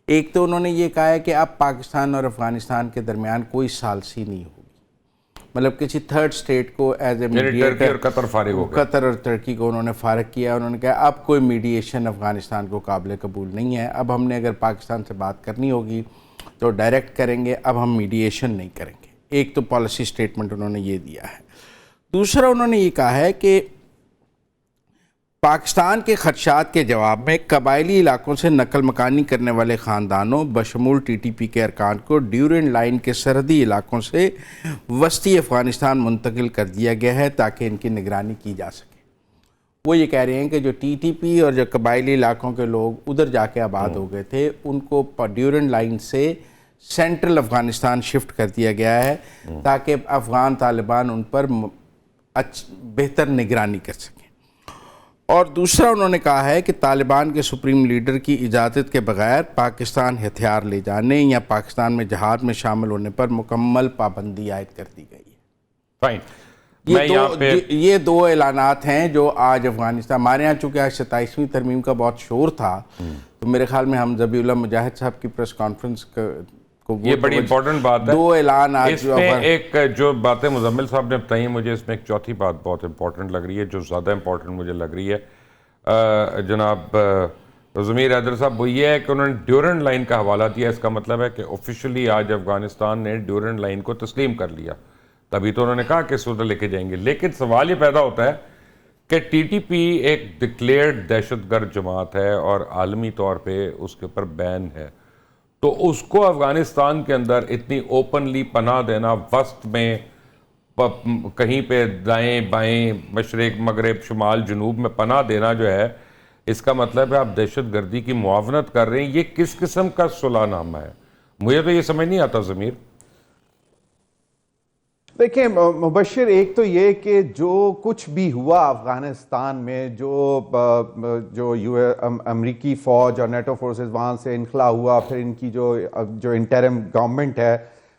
ایک تو انہوں نے یہ کہا ہے کہ اب پاکستان اور افغانستان کے درمیان کوئی ثالثی نہیں ہوگی، مطلب کسی تھرڈ سٹیٹ کو ایز اے میڈیٹر، قطر اور ترکی کو انہوں نے فارغ کیا. انہوں نے کہا اب کوئی میڈیشن افغانستان کو قابل قبول نہیں ہے، اب ہم نے اگر پاکستان سے بات کرنی ہوگی تو ڈائریکٹ کریں گے، اب ہم میڈیشن نہیں کریں گے. ایک تو پالیسی سٹیٹمنٹ انہوں نے یہ دیا ہے. دوسرا انہوں نے یہ کہا ہے کہ پاکستان کے خدشات کے جواب میں قبائلی علاقوں سے نقل مکانی کرنے والے خاندانوں بشمول ٹی ٹی پی کے ارکان کو ڈیورنڈ لائن کے سرحدی علاقوں سے وسطی افغانستان منتقل کر دیا گیا ہے تاکہ ان کی نگرانی کی جا سکے. وہ یہ کہہ رہے ہیں کہ جو ٹی ٹی پی اور جو قبائلی علاقوں کے لوگ ادھر جا کے آباد ہو گئے تھے ان کو ڈیورنڈ لائن سے سینٹرل افغانستان شفٹ کر دیا گیا ہے تاکہ افغان طالبان ان پر بہتر نگرانی کر سکیں. اور دوسرا انہوں نے کہا ہے کہ طالبان کے سپریم لیڈر کی اجازت کے بغیر پاکستان ہتھیار لے جانے یا پاکستان میں جہاد میں شامل ہونے پر مکمل پابندی عائد کر دی گئی ہے. فائن. یہ دو اعلانات ہیں جو آج افغانستان، ہمارے یہاں چونکہ آج 27ویں ترمیم کا بہت شور تھا تو میرے خیال میں ہم ذبیح اللہ مجاہد صاحب کی پریس کانفرنس کو یہ بڑی امپورٹنٹ بات ہے. دو اعلان آج اس میں ایک جو باتیں مزمل صاحب نے بتائی، مجھے اس میں ایک چوتھی بات بہت امپورٹنٹ لگ رہی ہے، جو زیادہ امپورٹنٹ مجھے لگ رہی ہے جناب ضمیر حیدر صاحب، وہ یہ ہے کہ انہوں نے ڈیورنڈ لائن کا حوالہ دیا. اس کا مطلب ہے کہ آفیشلی آج افغانستان نے ڈیورنڈ لائن کو تسلیم کر لیا. تبھی تو انہوں نے کہا کہ سودہ لے کے جائیں گے. لیکن سوال یہ پیدا ہوتا ہے کہ ٹی ٹی پی ایک ڈکلیئرڈ دہشت گرد جماعت ہے اور عالمی طور پہ اس کے اوپر بین ہے، تو اس کو افغانستان کے اندر اتنی اوپنلی پناہ دینا، وسط میں کہیں پہ دائیں بائیں مشرق مغرب شمال جنوب میں پناہ دینا جو ہے، اس کا مطلب ہے آپ دہشت گردی کی معاونت کر رہے ہیں. یہ کس قسم کا صلح نامہ ہے؟ مجھے تو یہ سمجھ نہیں آتا ضمیر. دیکھیں مبشر، ایک تو یہ کہ جو کچھ بھی ہوا افغانستان میں، جو امریکی فوج اور نیٹو فورسز وہاں سے انخلا ہوا، پھر ان کی جو انٹرم گورنمنٹ ہے،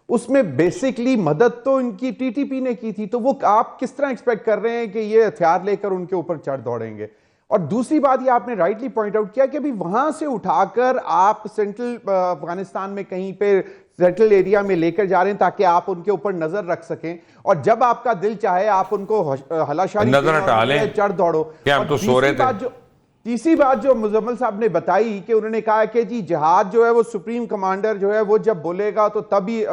اس میں بیسکلی مدد تو ان کی ٹی ٹی پی نے کی تھی. تو وہ آپ کس طرح ایکسپیکٹ کر رہے ہیں کہ یہ ہتھیار لے کر ان کے اوپر چڑھ دوڑیں گے؟ اور دوسری بات یہ آپ نے رائٹلی پوائنٹ آؤٹ کیا کہ ابھی وہاں سے اٹھا کر آپ سینٹرل افغانستان میں کہیں پہ سیٹل ایریا میں لے کر جا رہے ہیں تاکہ آپ ان کے اوپر نظر رکھ سکیں، اور جب آپ کا دل چاہے آپ ان کو ہلاشاری نظر ہٹا لیں، چڑھ دوڑو. کیا ہم تو سو رہے تھے. تیسری بات جو مزمل صاحب نے بتائی کہ انہوں نے کہا کہ جی جہاد جو ہے وہ سپریم کمانڈر جو ہے وہ جب بولے گا تو تبھی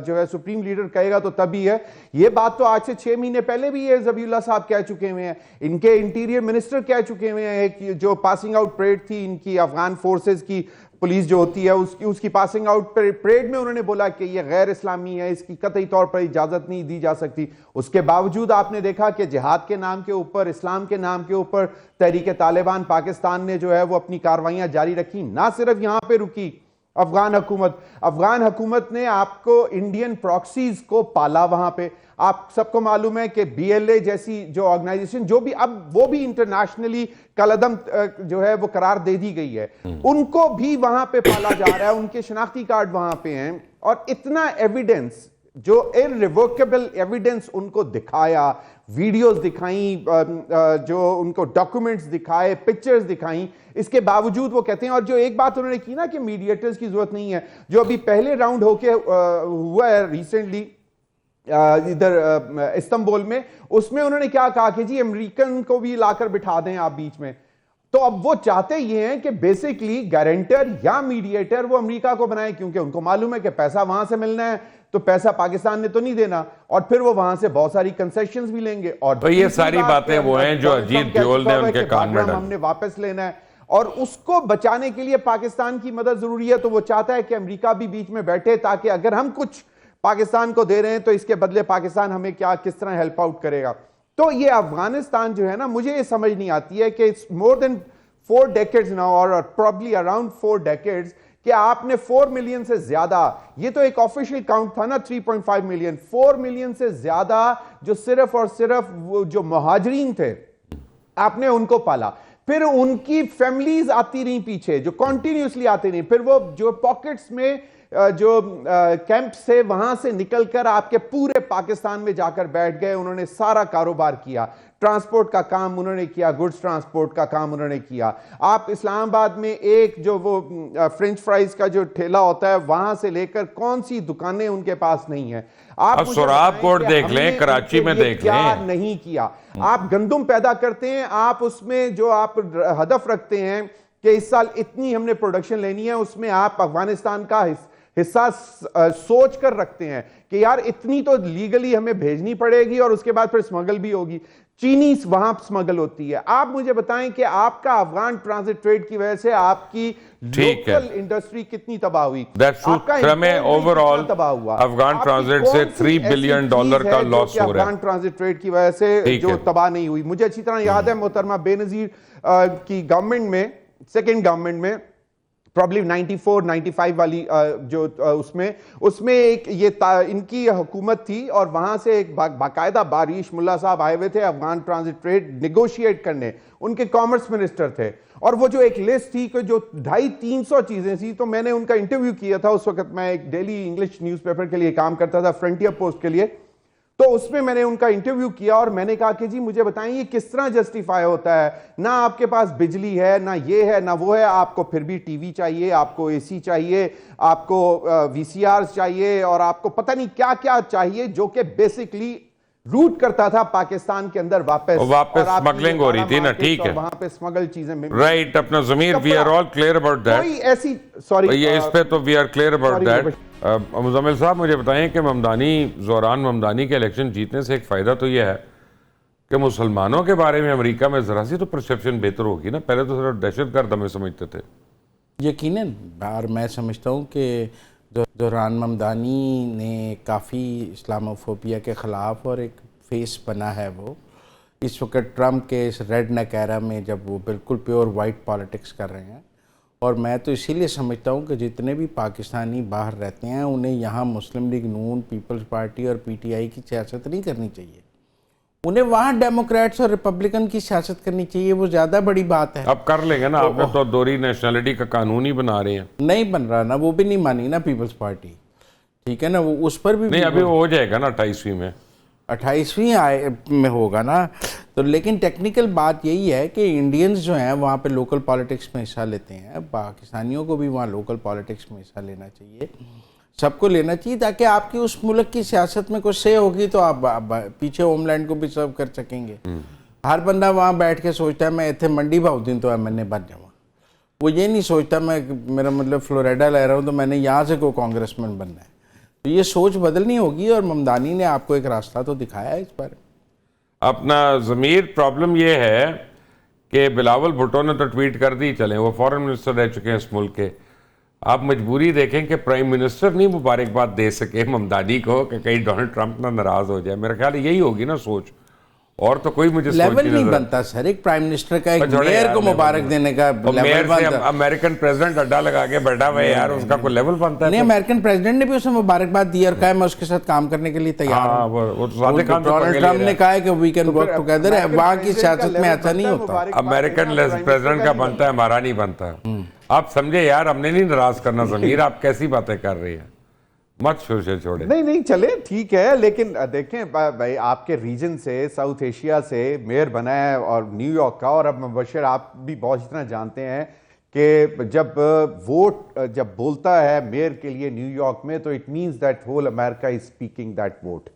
جو ہے سپریم لیڈر کہے گا تو تبھی ہے. یہ بات تو آج سے 6 مہینے پہلے بھی یہ ذبیح اللہ صاحب کہہ چکے ہوئے ہیں، ان کے انٹیریئر منسٹر کہہ چکے ہوئے ہیں. جو پاسنگ آؤٹ پریڈ تھی ان کی افغان فورسز کی، پولیس جو ہوتی ہے اس کی پاسنگ آؤٹ پریڈ میں انہوں نے بولا کہ یہ غیر اسلامی ہے، اس کی قطعی طور پر اجازت نہیں دی جا سکتی. اس کے باوجود آپ نے دیکھا کہ جہاد کے نام کے اوپر، اسلام کے نام کے اوپر تحریک طالبان پاکستان نے جو ہے وہ اپنی کاروائیاں جاری رکھی. نہ صرف یہاں پہ رکی افغان حکومت نے آپ کو انڈین پراکسیز کو پالا وہاں پہ. آپ سب کو معلوم ہے کہ بی ایل اے جیسی جو آرگنائزیشن جو بھی اب وہ بھی انٹرنیشنلی کالعدم جو ہے وہ قرار دے دی گئی ہے، ان کو بھی وہاں پہ پالا جا رہا ہے. ان کے شناختی کارڈ وہاں پہ ہیں، اور اتنا ایویڈنس، جو irrevocable ایویڈنس ان کو دکھایا، ویڈیوز دکھائیں، جو ان کو ڈاکومنٹس دکھائے، پکچرز دکھائیں، اس کے باوجود وہ کہتے ہیں. اور جو ایک بات انہوں نے کی نا کہ میڈیٹرز کی ضرورت نہیں ہے، جو ابھی پہلے راؤنڈ ہو کے ہوا ہے ریسنٹلی ادھر استنبول میں، اس میں انہوں نے کیا کہا کہ جی امریکن کو بھی لا کر بٹھا دیں آپ بیچ میں. تو اب وہ چاہتے یہ ہیں کہ بیسکلی گارنٹر یا میڈیٹر وہ امریکہ کو بنائے، کیونکہ ان کو معلوم ہے کہ پیسہ وہاں سے ملنا ہے تو پیسہ پاکستان نے تو نہیں دینا، اور پھر وہ وہاں سے بہت ساری کنسیشنز بھی لیں گے. اور تو یہ ساری باتیں وہ ہیں جو اجیت ڈیول نے ان کے کان میں ڈالی. ہم نے واپس لینا ہے، اور اس کو بچانے کے لیے پاکستان کی مدد ضروری ہے. تو وہ چاہتا ہے کہ امریکہ بھی بیچ میں بیٹھے تاکہ اگر ہم کچھ پاکستان کو دے رہے ہیں تو اس کے بدلے پاکستان ہمیں کس طرح ہیلپ آؤٹ کرے گا. تو یہ افغانستان جو ہے نا، مجھے یہ سمجھ نہیں آتی ہے کہ more than 4 decades now or probably around 4 decades کہ آپ نے 4 ملین سے زیادہ، یہ تو ایک آفیشیل کاؤنٹ تھا نا 3.5 ملین، 4 ملین سے زیادہ جو صرف اور صرف جو مہاجرین تھے آپ نے ان کو پالا. پھر ان کی فیملیز آتی رہیں پیچھے جو کنٹینیوسلی آتے رہیں، پھر وہ جو پاکٹس میں جو کیمپ سے وہاں سے نکل کر آپ کے پورے پاکستان میں جا کر بیٹھ گئے. انہوں نے سارا کاروبار کیا، ٹرانسپورٹ کا کام انہوں نے کیا، گڈز ٹرانسپورٹ کا کام انہوں نے کیا. آپ اسلام آباد میں ایک جو وہ فرینچ فرائز کا جو ٹھیلا ہوتا ہے وہاں سے لے کر کون سی دکانیں ان کے پاس نہیں ہیں. آپ سوراب کوٹ دیکھ لیں، کراچی میں دیکھ لیں، کیا نہیں کیا. آپ گندم پیدا کرتے ہیں، آپ اس میں جو آپ ہدف رکھتے ہیں کہ اس سال اتنی ہم نے پروڈکشن لینی ہے، اس میں آپ افغانستان کا حساس سوچ کر رکھتے ہیں کہ یار اتنی تو لیگلی ہمیں بھیجنی پڑے گی اور اس کے بعد پھر سمگل بھی ہوگی. چینی وہاں سمگل ہوتی ہے. آپ مجھے بتائیں کہ آپ کا افغان ٹرانزٹ ٹریڈ کی وجہ سے آپ کی لوکل انڈسٹری کتنی تباہ ہوئی. افغان ٹرانزٹ سے $3 بلین کا لاس ہو رہا ہے. افغان ٹرانزٹ ٹریڈ کی وجہ سے جو تباہ نہیں ہوئی. مجھے اچھی طرح یاد ہے محترمہ بے نظیر کی گورنمنٹ میں، سیکنڈ گورنمنٹ میں، probably 94-95 والی جو اس میں ایک یہ ان کی حکومت تھی اور وہاں سے ایک باقاعدہ بارش ملا صاحب آئے ہوئے تھے افغان ٹرانزٹ ٹریڈ نیگوشیٹ کرنے. ان کے کامرس منسٹر تھے اور وہ جو ایک لسٹ تھی کہ جو 250-300 چیزیں تھی. تو میں نے ان کا انٹرویو کیا تھا اس وقت، میں ایک ڈیلی انگلش نیوز پیپر کے لیے کام کرتا تھا، فرنٹیئر پوسٹ کے لیے. تو اس میں نے ان کا انٹرویو کیا اور میں نے کہا کہ جی مجھے بتائیں یہ کس طرح جسٹیفائی ہوتا ہے، نہ آپ کے پاس بجلی ہے، نہ یہ ہے نہ وہ ہے، آپ کو پھر بھی ٹی وی چاہیے، آپ کو اے سی چاہیے، آپ کو وی سی آر چاہیے اور آپ کو پتہ نہیں کیا کیا چاہیے، جو کہ بیسکلی روٹ کرتا تھا پاکستان کے اندر واپس سمگلنگ ہو رہی تھی نا. ٹھیک ہے، وہاں پہ سمگل چیزیں رائٹ. اپنا ضمیر we are all clear about that. کوئی ایسی سوری اس پہ تو we are clear about that. Muzammil صاحب مجھے بتائیں کہ زہران ممدانی کے الیکشن جیتنے سے ایک فائدہ تو یہ ہے کہ مسلمانوں کے بارے میں امریکہ میں ذرا سی تو پرسیپشن بہتر ہوگی نا. پہلے تو صرف دہشت گرد ہمیں سمجھتے تھے. یقیناً. اور میں سمجھتا ہوں کہ زہران ممدانی نے کافی اسلاموفوبیا کے خلاف اور ایک فیس بنا ہے. وہ اس وقت ٹرمپ کے اس ریڈ نیک ایرا میں جب وہ بالکل پیور وائٹ پالیٹکس کر رہے ہیں. اور میں تو اسی لیے سمجھتا ہوں کہ جتنے بھی پاکستانی باہر رہتے ہیں انہیں یہاں مسلم لیگ نون، پیپلز پارٹی اور پی ٹی آئی کی سیاست نہیں کرنی چاہیے. انہیں وہاں ڈیموکریٹس اور ریپبلکن کی سیاست کرنی چاہیے. وہ زیادہ بڑی بات ہے. اب کر لیں گے نا. آپ نے تو دوہری نیشنلٹی کا قانون ہی بنا رہے ہیں. نہیں بن رہا نا، وہ بھی نہیں مانی نا پیپلز پارٹی. ٹھیک ہے نا، وہ اس پر بھی نہیں. ابھی وہ ہو جائے گا نا 28ویں میں، 28ویں میں ہوگا نا. تو لیکن ٹیکنیکل بات یہی ہے کہ انڈینز جو ہیں وہاں پہ لوکل پالیٹکس میں حصہ لیتے ہیں. پاکستانیوں کو بھی وہاں لوکل پالیٹکس میں حصہ لینا چاہیے. سب کو لینا چاہیے تاکہ آپ کی اس ملک کی سیاست میں کچھ سے ہوگی تو آپ پیچھے ہوم لینڈ کو بھی سرو کر سکیں گے. ہر بندہ وہاں بیٹھ کے سوچتا ہے میں اتنے منڈی بہودین تو ایم این اے بن جاؤں. وہ یہ نہیں سوچتا میں میرا مطلب فلوریڈا لے رہا ہوں تو میں نے یہاں سے کوئی کانگریسمین بننا ہے. تو یہ سوچ بدلنی ہوگی اور ممدانی نے آپ کو ایک راستہ تو دکھایا ہے اس پر. اپنا ضمیر پرابلم یہ ہے کہ بلاول بھٹو نے تو ٹویٹ کر دی چلیں، وہ فورن منسٹر رہ چکے ہیں اس ملک کے. آپ مجبوری دیکھیں کہ پرائم منسٹر نہیں مبارکباد دے سکے ممدانی کو کہ کہیں ڈونلڈ ٹرمپ نہ ناراض ہو جائے. میرا خیال ہے یہی ہوگی نا سوچ، اور تو کوئی مجھے لیول نہیں بنتا سر. ایک پرائم منسٹر کا ایک میئر کو مبارک دینے کا لیول بنتا. امریکن پریزیڈنٹ اڈا لگا کے بیٹھا ہوا ہے یار، اس کا کوئی لیول بنتا ہے؟ نہیں، امریکن پریزیڈنٹ نے بھی اسے مبارکباد دی اور کہا میں اس کے ساتھ کام کرنے کے لیے تیار ہوں. ڈونلڈ ٹرمپ نے کہا ہے کہ وی کین ورک ٹوگیدر. وہاں کی سیاست میں ایسا نہیں ہوتا. امریکن پریزیڈنٹ کا بنتا ہے، ہمارا نہیں بنتا. آپ سمجھے یار، ہم نے نہیں ناراض کرنا ضمیر. آپ کیسی باتیں کر رہی ہیں؟ مت چھوڑے. نہیں چلے ٹھیک ہے، لیکن دیکھیں بھائی آپ کے ریجن سے، ساؤتھ ایشیا سے میئر بنا ہے اور نیو یارک کا. اور اب مبشر آپ بھی بہت اتنا جانتے ہیں کہ جب ووٹ جب بولتا ہے میئر کے لیے نیو یارک میں تو it means that whole America is speaking that vote.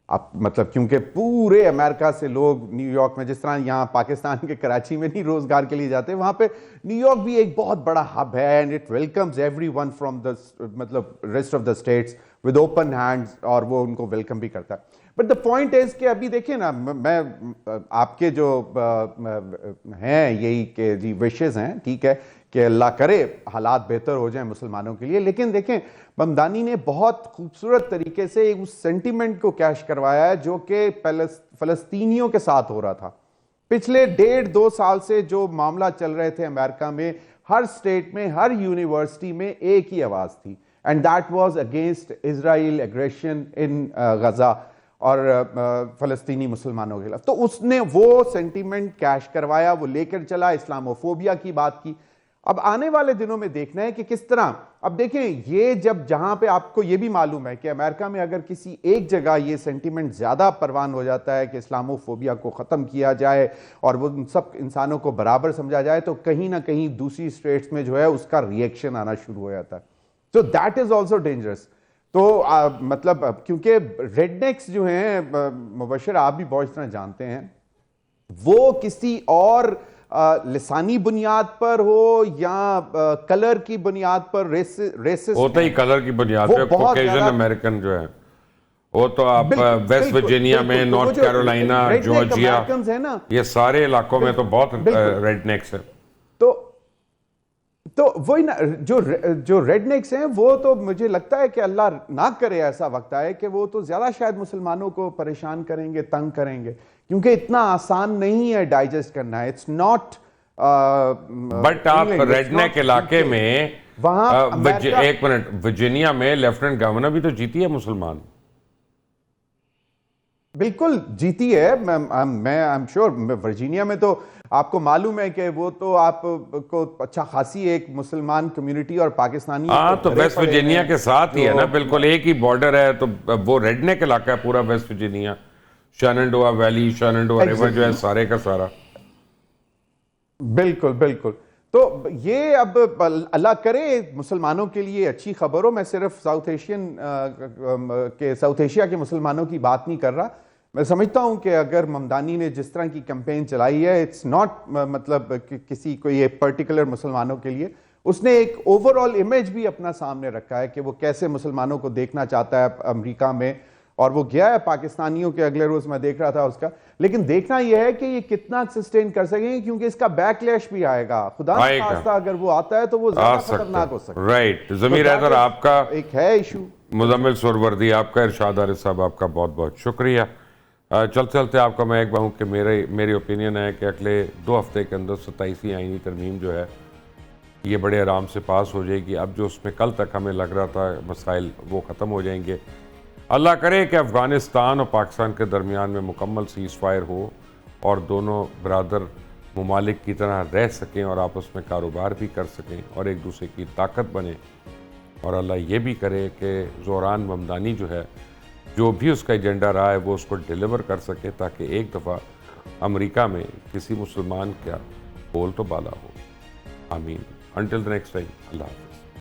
اب مطلب کیونکہ پورے امریکہ سے لوگ نیو یارک میں، جس طرح یہاں پاکستان کے کراچی میں نہیں روزگار کے لیے جاتے، وہاں پہ نیو یارک بھی ایک بہت بڑا ہب ہے and it welcomes everyone from the مطلب rest of the states with open hands, اور وہ ان کو ویلکم بھی کرتا ہے. بٹ دا پوائنٹ از کہ ابھی دیکھیں نا، میں آپ کے جو ہیں یہی کہ جی وشز ہیں، ٹھیک ہے کہ اللہ کرے حالات بہتر ہو جائیں مسلمانوں کے لیے، لیکن دیکھیں ممدانی نے بہت خوبصورت طریقے سے اس سینٹیمنٹ کو کیش کروایا ہے جو کہ فلسطینیوں کے ساتھ ہو رہا تھا. پچھلے 1.5-2 سال سے جو معاملہ چل رہے تھے امریکہ میں، ہر سٹیٹ میں، ہر یونیورسٹی میں ایک ہی آواز تھی، and that was against Israel aggression in Gaza اور فلسطینی مسلمانوں کے خلاف. تو اس نے وہ سینٹیمنٹ کیش کروایا، وہ لے کر چلا، اسلاموفوبیا کی بات کی. اب آنے والے دنوں میں دیکھنا ہے کہ کس طرح. اب دیکھیں یہ جہاں پہ آپ کو یہ بھی معلوم ہے کہ امریکہ میں اگر کسی ایک جگہ یہ سینٹیمنٹ زیادہ پروان ہو جاتا ہے کہ اسلاموفوبیا کو ختم کیا جائے اور وہ سب انسانوں کو برابر سمجھا جائے، تو کہیں نہ کہیں دوسری سٹیٹس میں جو ہے اس کا ریئیکشن آنا شروع ہو جاتا ہے. So that is also dangerous. تو مطلب کیونکہ ریڈ نیکس جو ہیں، مبشر آپ بھی بہت طرح جانتے ہیں، وہ کسی اور لسانی بنیاد پر ہو یا کلر کی بنیاد پر ریسسٹ ہوتا ہی کلر کی بنیاد پہ. کوکیشن امریکن جو ہے وہ تو آپ ویسٹ ورجینیا میں، نارتھ کیرولینا، جارجیا، یہ سارے علاقوں میں تو بہت ریڈ نیکس ہیں. تو وہی نا جو ریڈ نیکس ہیں وہ تو مجھے لگتا ہے کہ اللہ نہ کرے ایسا وقت آئے کہ وہ تو زیادہ شاید مسلمانوں کو پریشان کریں گے، تنگ کریں گے، کیونکہ اتنا آسان نہیں ہے ڈائجسٹ کرنا. اٹس ناٹ بٹ آپ ریڈ نیک علاقے میں ایک منٹ، ورجینیا میں لیفٹنٹ گورنر بھی تو جیتی ہے مسلمان. بالکل جیتی ہے. میں ایم شیور ورجینیا میں تو آپ کو معلوم ہے کہ وہ تو آپ کو اچھا خاصی ایک مسلمان کمیونٹی اور پاکستانی. ہاں تو ویسٹ ورجینیا کے ساتھ ہی ہے نا، بالکل ایک ہی بارڈر ہے. تو وہ ریڈ نیک علاقہ ہے پورا ویسٹ ورجینیا، شیننڈووا ویلی، شیننڈووا ریور جو ہے سارے کا سارا. بالکل بالکل. تو یہ اب اللہ کرے مسلمانوں کے لیے اچھی خبر ہو. میں صرف ساؤتھ ایشیا کے مسلمانوں کی بات نہیں کر رہا. میں سمجھتا ہوں کہ اگر ممدانی نے جس طرح کی کیمپین چلائی ہے، اٹس ناٹ مطلب کسی کوئی ایک پرٹیکولر مسلمانوں کے لیے. اس نے ایک اوور آل امیج بھی اپنا سامنے رکھا ہے کہ وہ کیسے مسلمانوں کو دیکھنا چاہتا ہے امریکہ میں، اور وہ گیا ہے پاکستانیوں کے اگلے روز میں دیکھ رہا تھا اس کا. لیکن دیکھنا یہ ہے کہ یہ کتنا سسٹین کر سکیں گے، کیونکہ اس کا بیک لیش بھی آئے گا. خدا نہ خواستہ اگر وہ آتا ہے تو وہ زیادہ خطرناک ہو سکتا ہے. رائٹ. ضمیر حیدر آپ کا ایک ہے ایشو. مزمل سہروردی آپ کا، ارشاد عارف صاحب آپ کا بہت بہت شکریہ. چلتے چلتے آپ کا میں ایک بہوں کہ میری اوپینین ہے کہ اگلے 2 ہفتے کے اندر 27ویں آئینی ترمیم جو ہے یہ بڑے آرام سے پاس ہو جائے گی. اب جو اس میں کل تک ہمیں لگ رہا تھا مسائل وہ ختم ہو جائیں گے. اللہ کرے کہ افغانستان اور پاکستان کے درمیان میں مکمل سیز فائر ہو اور دونوں برادر ممالک کی طرح رہ سکیں اور آپس میں کاروبار بھی کر سکیں اور ایک دوسرے کی طاقت بنے. اور اللہ یہ بھی کرے کہ زوران ممدانی جو ہے، جو بھی اس کا ایجنڈا رہا ہے وہ اس کو ڈیلیور کر سکے، تاکہ ایک دفعہ امریکہ میں کسی مسلمان کا بول تو بالا ہو. آمین. انٹل دی نیکسٹ ٹائم، اللہ حافظ.